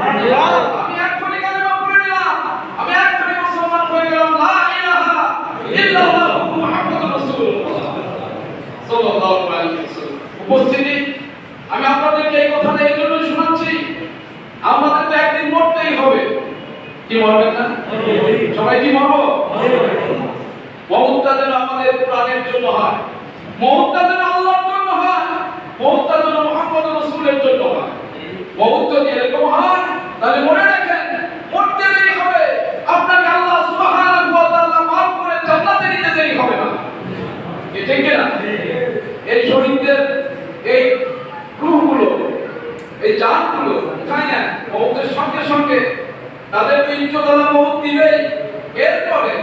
আমি এক্ষুনি কালেমা পড়ে নিলাম, আমি এক্ষুনি মুসলমান হয়ে গেলাম, লা ইলাহা ইল্লাল্লাহ মুহাম্মাদুর রাসূলুল্লাহ সাল্লাল্লাহু আলাইহি ওয়াসাল্লাম। উপস্থিতি, আমি আপনাদেরকে এই কথাটা এই জন্য শোনাচ্ছি, আমাদের তো একদিন মরতেই হবে। কি মরবেন না? সবাই কি মরবো? মওতটা যেন আমাদের প্রাণের জন্য হয়, মওতটা যেন আল্লাহর জন্য হয়, মওতটা যেন মুহাম্মদ রাসূলের জন্য হয়। মওত যদি এরকম হয় তাহলে মনে রাখেন মরতে দেরি হবে, আপনাকে আল্লাহ সুবহানাহু ওয়া তাআলা মাফ করে জান্নাতে নিতে দেরি হবে না। ঠিক কি না? এই শহীদদের এই রূহগুলো, এই জানগুলো তাই না, মওতের সঙ্গে সঙ্গে তাদের তো ইজ্জতওয়ালা মওত দিবেই, এরপরে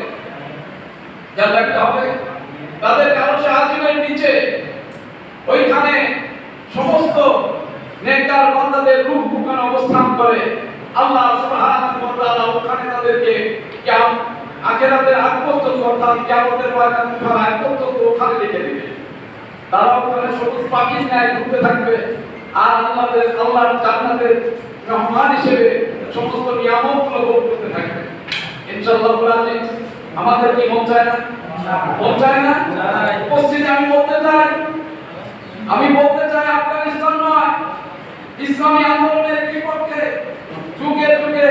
জান্নাতে হবে। তাদের কারো সাহায্যের নিচে ওইখানে সমস্ত নেককার বান্দাদের রূহ ওখানে অবস্থান করে। আল্লাহ সুবহানাহু ওয়া তাআলা ওখানে তাদেরকে আখিরাতের আগ পর্যন্ত অর্থাৎ কিয়ামতের ময়দানে ওঠার আগ পর্যন্ত ওখানে রেখে দিবে। তারা ওখানে সবুজ পাখির ন্যায় ঘুরতে থাকবে আর আল্লাহর জান্নাতের মেহমান হিসেবে সমস্ত নিয়ামতগুলো ভোগ করতে থাকবে। ইনশাআল্লাহ আজিজ, আমাদের কি মন চায় না? মন চায় না? উপস্থিতি, আমি বলতে চাই আফগানিস্তান নয়, ইসলামী আন্দোলনের বিপক্ষে যুগে যুগে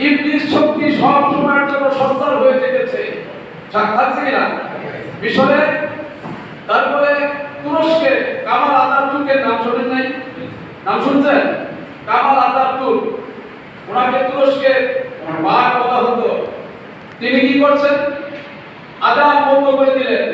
ইবলিস শক্তি সব সময়ের জন্য সস্তার হয়ে থেকেছে। থাকছে কিনা? মিশরে, তারপরে তুরস্কে কামাল আতাতুর্কের নাম শোনেন নাই? নাম শুনছেন? কামাল আতাতুর্ক, ওনাকে তুরস্কের বাঘ বলা হতো। তিনি কি করছেন? আজান বন্ধ করে দিলেন।